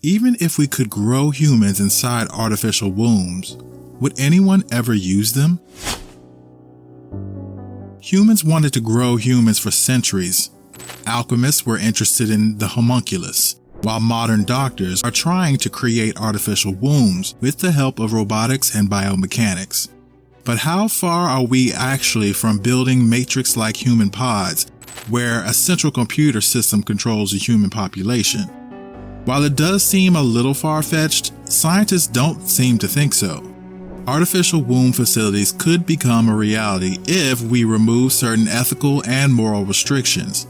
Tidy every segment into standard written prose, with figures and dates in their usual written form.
Even if we could grow humans inside artificial wombs, would anyone ever use them? Humans wanted to grow humans for centuries. Alchemists were interested in the homunculus, while modern doctors are trying to create artificial wombs with the help of robotics and biomechanics. But how far are we actually from building matrix-like human pods, where a central computer system controls the human population? While it does seem a little far-fetched, scientists don't seem to think so. Artificial womb facilities could become a reality if we remove certain ethical and moral restrictions.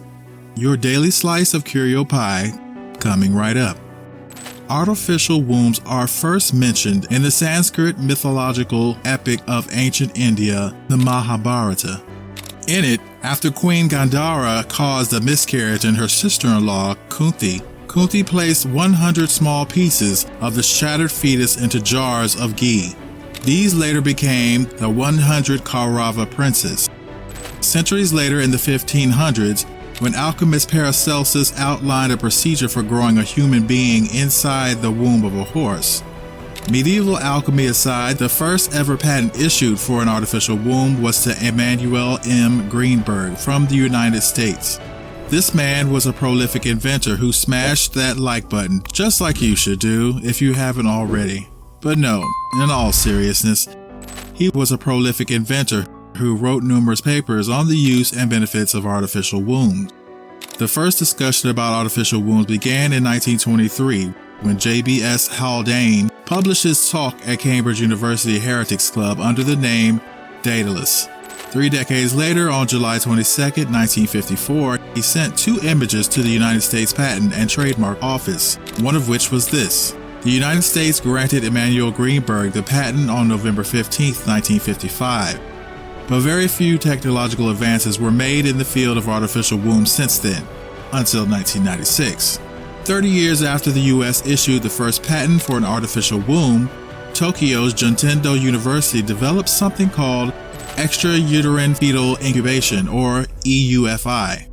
Your daily slice of curio pie coming right up. Artificial wombs are first mentioned in the Sanskrit mythological epic of ancient India, the Mahabharata. In it, after Queen Gandhara caused a miscarriage in her sister-in-law, Kunti placed 100 small pieces of the shattered fetus into jars of ghee. These later became the 100 Kaurava princes. Centuries later, in the 1500s, when alchemist Paracelsus outlined a procedure for growing a human being inside the womb of a horse. Medieval alchemy aside, the first ever patent issued for an artificial womb was to Emanuel M. Greenberg from the United States. This man was a prolific inventor who smashed that like button, just like you should do if you haven't already. But no, in all seriousness, he was a prolific inventor who wrote numerous papers on the use and benefits of artificial wombs. The first discussion about artificial wombs began in 1923 when J.B.S. Haldane published his talk at Cambridge University Heretics Club under the name Daedalus. 3 decades later, on July 22, 1954, he sent 2 images to the United States Patent and Trademark Office, one of which was this. The United States granted Emanuel Greenberg the patent on November 15, 1955. But very few technological advances were made in the field of artificial wombs since then, until 1996. 30 years after the U.S. issued the first patent for an artificial womb, Tokyo's Juntendo University developed something called extrauterine fetal incubation, or EUFI.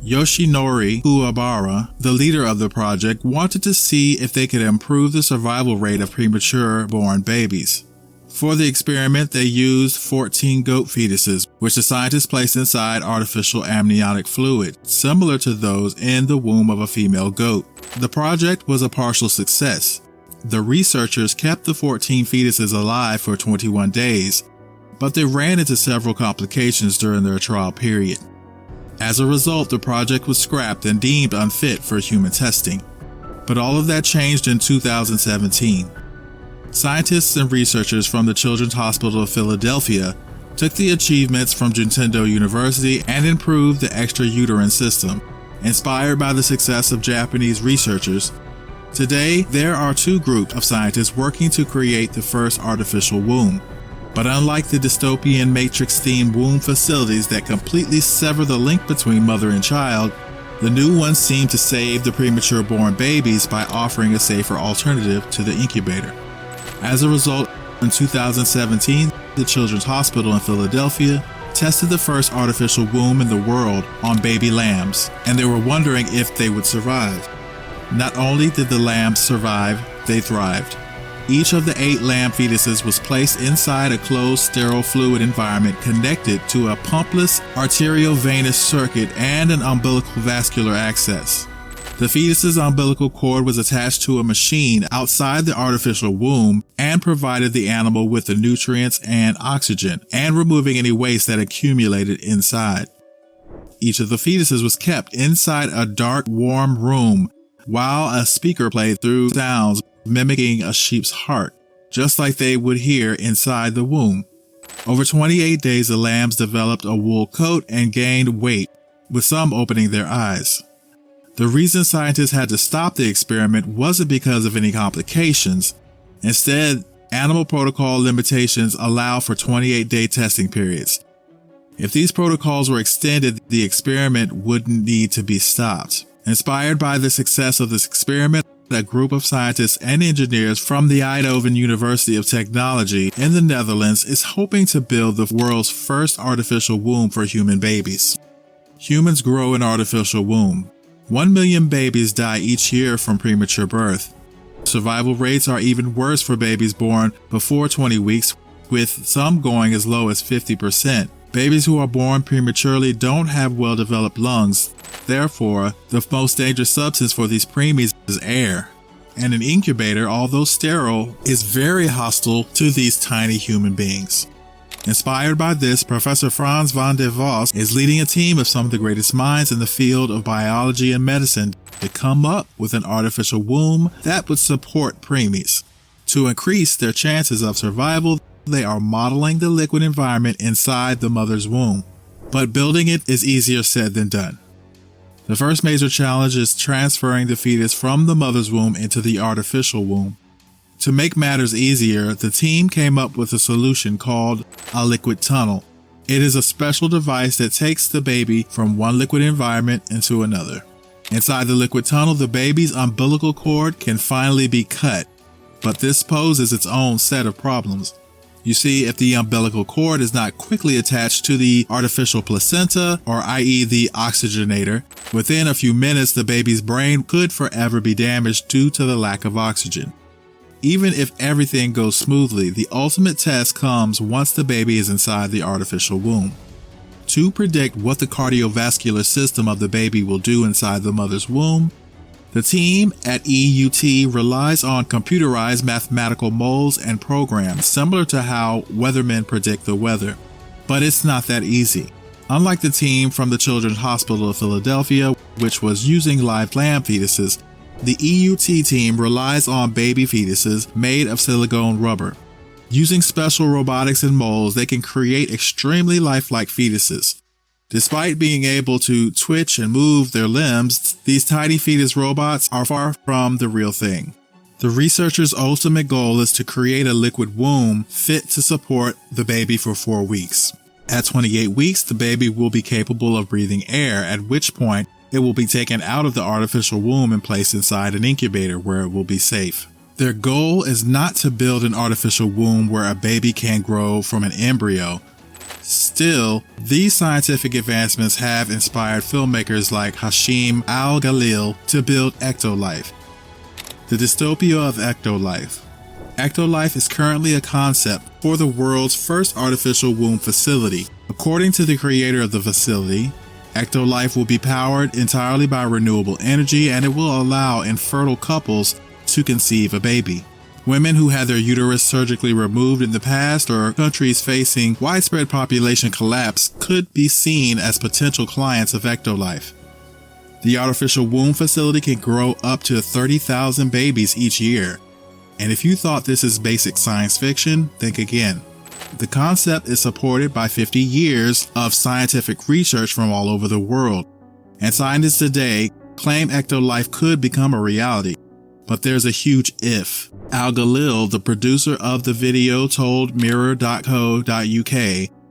Yoshinori Kuwabara, the leader of the project, wanted to see if they could improve the survival rate of premature born babies. For the experiment, they used 14 goat fetuses, which the scientists placed inside artificial amniotic fluid, similar to those in the womb of a female goat. The project was a partial success. The researchers kept the 14 fetuses alive for 21 days, but they ran into several complications during their trial period. As a result, the project was scrapped and deemed unfit for human testing. But all of that changed in 2017. Scientists and researchers from the Children's Hospital of Philadelphia took the achievements from Juntendo University and improved the extrauterine system. Inspired by the success of Japanese researchers, today there are 2 groups of scientists working to create the first artificial womb. But unlike the dystopian matrix-themed womb facilities that completely sever the link between mother and child, the new ones seem to save the premature born babies by offering a safer alternative to the incubator. As a result, in 2017, the Children's Hospital in Philadelphia tested the first artificial womb in the world on baby lambs, and they were wondering if they would survive. Not only did the lambs survive, they thrived. Each of the 8 lamb fetuses was placed inside a closed sterile fluid environment connected to a pumpless arteriovenous circuit and an umbilical vascular access. The fetus's umbilical cord was attached to a machine outside the artificial womb and provided the animal with the nutrients and oxygen, and removing any waste that accumulated inside. Each of the fetuses was kept inside a dark, warm room while a speaker played through sounds mimicking a sheep's heart, just like they would hear inside the womb. Over 28 days, the lambs developed a wool coat and gained weight, with some opening their eyes. The reason scientists had to stop the experiment wasn't because of any complications. Instead, animal protocol limitations allow for 28-day testing periods. If these protocols were extended, the experiment wouldn't need to be stopped. Inspired by the success of this experiment, a group of scientists and engineers from the Eindhoven University of Technology in the Netherlands is hoping to build the world's first artificial womb for human babies. Humans grow an artificial womb. 1 million babies die each year from premature birth. Survival rates are even worse for babies born before 20 weeks, with some going as low as 50%. Babies who are born prematurely don't have well-developed lungs. Therefore, the most dangerous substance for these preemies is air. And an incubator, although sterile, is very hostile to these tiny human beings. Inspired by this, Professor Frans van der Vos is leading a team of some of the greatest minds in the field of biology and medicine to come up with an artificial womb that would support preemies. To increase their chances of survival, they are modeling the liquid environment inside the mother's womb. But building it is easier said than done. The first major challenge is transferring the fetus from the mother's womb into the artificial womb. To make matters easier, the team came up with a solution called a liquid tunnel. It is a special device that takes the baby from one liquid environment into another. Inside the liquid tunnel, the baby's umbilical cord can finally be cut, but this poses its own set of problems. You see, if the umbilical cord is not quickly attached to the artificial placenta, or i.e. the oxygenator, within a few minutes the baby's brain could forever be damaged due to the lack of oxygen. Even if everything goes smoothly, the ultimate test comes once the baby is inside the artificial womb. To predict what the cardiovascular system of the baby will do inside the mother's womb, the team at EUT relies on computerized mathematical models and programs similar to how weathermen predict the weather. But it's not that easy. Unlike the team from the Children's Hospital of Philadelphia, which was using live lamb fetuses, the EUT team relies on baby fetuses made of silicone rubber. Using special robotics and molds, they can create extremely lifelike fetuses. Despite being able to twitch and move their limbs, these tiny fetus robots are far from the real thing. The researchers' ultimate goal is to create a liquid womb fit to support the baby for 4 weeks. At 28 weeks, the baby will be capable of breathing air, at which point it will be taken out of the artificial womb and placed inside an incubator where it will be safe. Their goal is not to build an artificial womb where a baby can grow from an embryo. Still, these scientific advancements have inspired filmmakers like Hashim Al-Galil to build Ecto Life. The Dystopia of Ecto Life. Ecto Life is currently a concept for the world's first artificial womb facility. According to the creator of the facility, Ecto Life will be powered entirely by renewable energy, and it will allow infertile couples to conceive a baby. Women who had their uterus surgically removed in the past, or countries facing widespread population collapse, could be seen as potential clients of Ecto Life. The artificial womb facility can grow up to 30,000 babies each year. And if you thought this is basic science fiction, think again. The concept is supported by 50 years of scientific research from all over the world, and scientists today claim Ecto Life could become a reality. But there's a huge if. Al-Galil, the producer of the video, told Mirror.co.uk,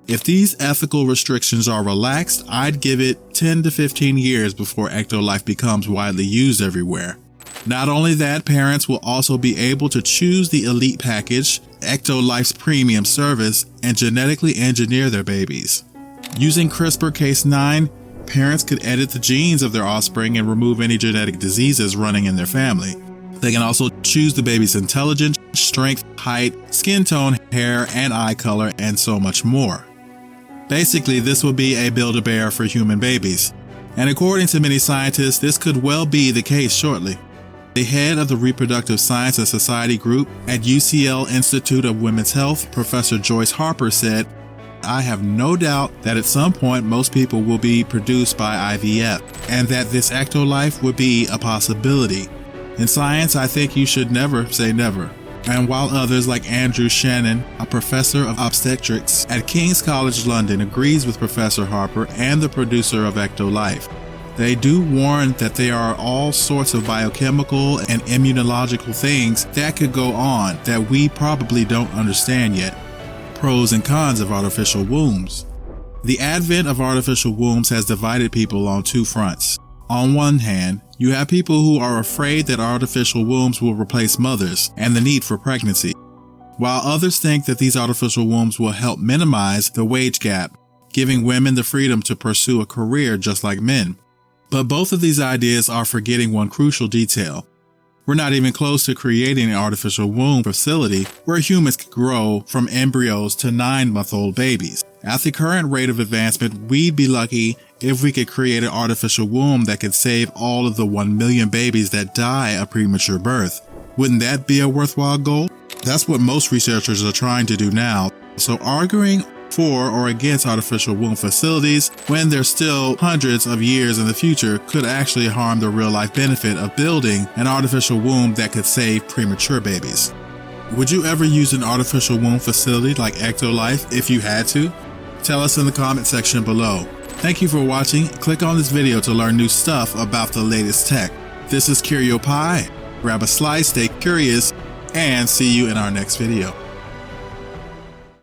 if these ethical restrictions are relaxed, I'd give it 10 to 15 years before Ecto Life becomes widely used everywhere. Not only that, parents will also be able to choose the elite package, Ecto Life's premium service, and genetically engineer their babies. Using CRISPR-Cas9, parents could edit the genes of their offspring and remove any genetic diseases running in their family. They can also choose the baby's intelligence, strength, height, skin tone, hair, and eye color, and so much more. Basically, this will be a Build-A-Bear for human babies. And according to many scientists, this could well be the case shortly. The head of the Reproductive Science and Society Group at UCL Institute of Women's Health, Professor Joyce Harper, said, I have no doubt that at some point most people will be produced by IVF, and that this Ecto Life would be a possibility. In science, I think you should never say never. And while others like Andrew Shannon, a professor of obstetrics at King's College London, agrees with Professor Harper and the producer of Ecto Life, they do warn that there are all sorts of biochemical and immunological things that could go on that we probably don't understand yet. Pros and cons of artificial wombs. The advent of artificial wombs has divided people on two fronts. On one hand, you have people who are afraid that artificial wombs will replace mothers and the need for pregnancy, while others think that these artificial wombs will help minimize the wage gap, giving women the freedom to pursue a career just like men. But both of these ideas are forgetting one crucial detail. We're not even close to creating an artificial womb facility where humans could grow from embryos to 9-month-old babies. At the current rate of advancement, we'd be lucky if we could create an artificial womb that could save all of the 1 million babies that die a premature birth. Wouldn't that be a worthwhile goal? That's what most researchers are trying to do now. So arguing for or against artificial womb facilities when they're still hundreds of years in the future could actually harm the real-life benefit of building an artificial womb that could save premature babies. Would you ever use an artificial womb facility like Ecto Life if you had to? Tell us in the comment section below. Thank you for watching. Click on this video to learn new stuff about the latest tech. This is Curio Pie. Grab a slice, stay curious, and see you in our next video.